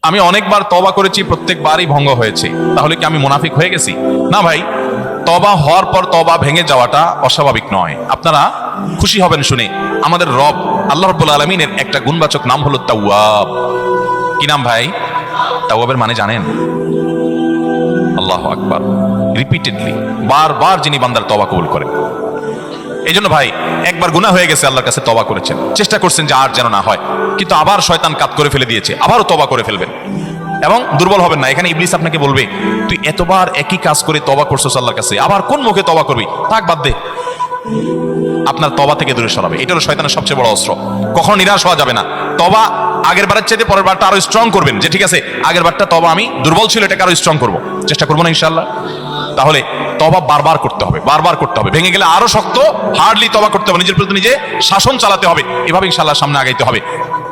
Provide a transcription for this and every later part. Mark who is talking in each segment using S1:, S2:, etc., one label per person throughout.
S1: আমি অনেকবার তওবা করেছি, প্রত্যেকবারই ভঙ্গ হয়েছে, তাহলে কি আমি মুনাফিক হয়ে গেছি? না ভাই, তওবা হওয়ার পর তওবা ভেঙে যাওয়াটা অস্বাভাবিক নয়। আপনারা খুশি হবেন শুনে, আমাদের রব আল্লাহ রাব্বুল আলামিনের একটা গুণবাচক নাম হলো তাওয়াব। কি নাম ভাই? তাওয়াবের মানে জানেন? আল্লাহু আকবার। রিপিটেডলি, বারবার যিনি বান্দার তওবা কবুল করেন। এই জন্য ভাই, একবার গুনাহ হয়ে গেছে, আল্লাহর কাছে তওবা করেছেন, চেষ্টা করছেন যে আর যেন না হয়, কিন্তু আবার শয়তান কাত করে ফেলে দিয়েছে, আবারও তওবা করে ফেলবেন এবং দুর্বল হবেন না। এখানে ইবলিস আপনাকে বলবে, তুই এতবার একই কাজ করে তওবা করছস আল্লাহর কাছে, আবার কোন মুখে তওবা করবি? থাক, বাদ দে। আপনার তওবা থেকে দূরে সরাবে। এটা হলো শয়তানের সবচেয়ে বড় অস্ত্র। কখনো নিরাশ হওয়া যাবে না। তওবা আগের বারের চাইতে পরের বারটা আরো স্ট্রং করবেন, যে ঠিক আছে আগের বারটা তওবা আমি দুর্বল ছিল, এটাকে আরো স্ট্রং করব, চেষ্টা করবো না ইনশাআল্লাহ। তাহলে তওবা বারবার করতে হবে, বারবার করতে হবে। ভেঙে গেলে আরো শক্ত হার্ডলি তওবা করতে হবে, নিজের প্রতি নিজে শাসন চালাতে হবে, এভাবে ইনশাআল্লাহ সামনে আগাইতে হবে।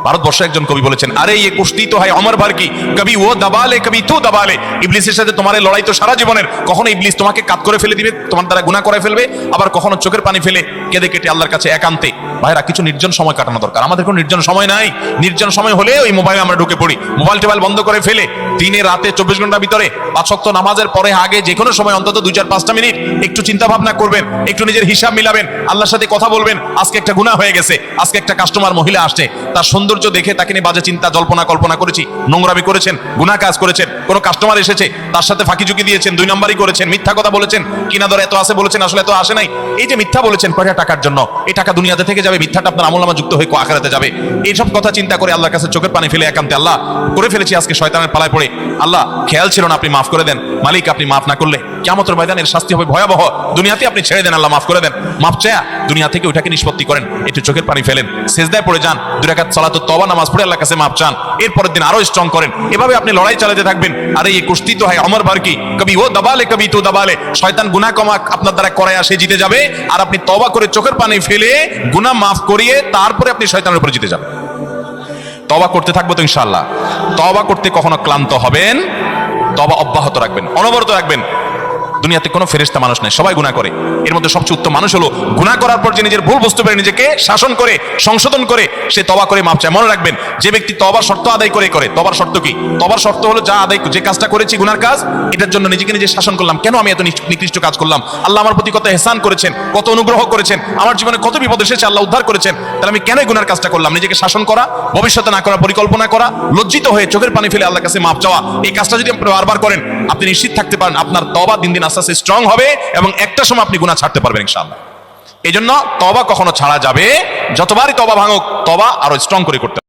S1: ভারতবর্ষে একজন কবি বলেছেন, আরে ये কুश्ती তো হয় অমর ভর কি, কবি ও দবালে কবি তু দবালে। ইবলিসের সাথে তোমার লড়াই তো সারা জীবনের। কখনো ইবলিস তোমাকে কাত করে ফেলে দিবে, তোমার দ্বারা গুনাহ করে ফেলবে, আবার কখনো চোখের পানি ফেলে কেঁদে কেটে আল্লাহর কাছে একান্তে। ভাইরা, কিছু নির্জন সময় কাটানো দরকার। আমাদের কোনো নির্জন সময় নাই। নির্জন সময় হলে ওই মোবাইলে আমরা ঢুকে পড়ি, মোবাইল টোবাইল বন্ধ করে ফেলে দিনে রাতে 24 ঘন্টার ভিতরে 5 ওয়াক্ত নামাজের পরে আগে যে কোনো সময় অন্তত 2-4-5টা মিনিট একটু চিন্তা ভাবনা করবেন, একটু নিজের হিসাব মিলাবেন, আল্লাহর সাথে কথা বলবেন। আজকে একটা গুনাহ হয়ে গেছে, আজকে একটা কাস্টমার মহিলা আসছে, তার সৌন্দর্য দেখে তাকে নিয়ে বাজে চিন্তা জল্পনা কল্পনা করেছি, নোংরামি করেছেন, গুনাহ কাজ করেছেন। কোনো কাস্টমার এসেছে, তার সাথে ফাঁকি ঝুঁকি দিয়েছেন, 2 নম্বরই করেছেন, মিথ্যা কথা বলেছেন, কিনা দর এত আছে বলেছেন, আসলে এত আসে নাই। এই যে মিথ্যা বলেছেন কয়টা টাকার জন্য, এই টাকা দুনিয়াতে থেকে যাবে, মিথ্যাটা আপনার আমলনামা যুক্ত হয়ে আখিরাতে যাবে। এইসব কথা চিন্তা করে আল্লাহর কাছে চোখের পানি ফেলে একান্তে, আল্লাহ করে ফেলেছি আজকে শয়তানের পালায় পড়ে, আল্লাহ খেয়াল ছিল না, আপনি মাফ করে দেন। মালিক, আপনি মাফ না করলে কিয়ামতের ময়দানের শাস্তি হবে ভয়াবহ। দুনিয়াতে আপনি ছেড়ে দেন, আল্লাহ মাফ করে দেন। মাফ চায়া দুনিয়া থেকে ওইটাকে নিষ্পত্তি করেন, একটু চোখের পানি ফেলেন, সিজদায় পড়ে যান, 2 রাকাত সালাতুত তওবা নামাজ পড়ে আল্লাহর কাছে মাফ চান, এরপরের দিন আরো স্ট্রং করেন। এভাবে আপনি লড়াই চালাতে থাকবেন। আরে ये কুश्ती তো হয় অমর ভর কি, কবি ও দবালে কবি তু দবালে। শয়তান গুনাহ কমা আপনার দ্বারা করায় আসে জিতে যাবে, আর আপনি তওবা করে চোখের পানি ফেলে গুনাহ মাফ করিয়ে তারপরে আপনি শয়তানের উপর জিতে যাবেন। তওবা করতে থাকবো তো ইনশাআল্লাহ। তওবা করতে কখনো ক্লান্ত হবেন, তওবা অব্যাহত রাখবেন, অনবরত রাখবেন। দুনিয়াতে কোনো ফেরেশতা মানুষ নাই, সবাই গুনাহ করে। এর মধ্যে সবচেয়ে উত্তম মানুষ হলো গুনাহ করার পর যে নিজের ভুল বুঝতে পারে, নিজেকে শাসন করে সংশোধন করে সে তওবা করে মাপ চায়। মনে রাখবেন, যে ব্যক্তি তওবার শর্ত আদায় করে করে, তওবার শর্ত কি? তওবার শর্ত হলো যে কাজটা করেছি গুনার কাজ, এটার জন্য নিজেকে নিজে শাসন করলাম। কেন আমি এত নিকৃষ্ট কাজ করলাম? আল্লাহ আমার প্রতি কত ইহসান করেছেন, কত অনুগ্রহ করেছেন, আমার জীবনে কত বিপদ এসেছে, আল্লাহ উদ্ধার করেছেন, তাহলে আমি কেন গুনার কাজটা করলাম? নিজেকে শাসন করা, ভবিষ্যতে না করার পরিকল্পনা করা, লজ্জিত হয়ে চোখের পানি ফেলে আল্লাহর কাছে মাপ চাওয়া, এই কাজটা যদি আপনি বারবার করেন, আপনি নিশ্চিত থাকতে পারেন আপনার তওবা দিন দিন আস্তে আস্তে স্ট্রং হবে এবং একটা সময় আপনি গুনাহ ছাড়তে পারবেন ইনশাআল্লাহ। এই জন্য তওবা কখনো ছাড়া যাবে, যতবারই তওবা ভাঙুক, তওবা আরো স্ট্রং করে করতে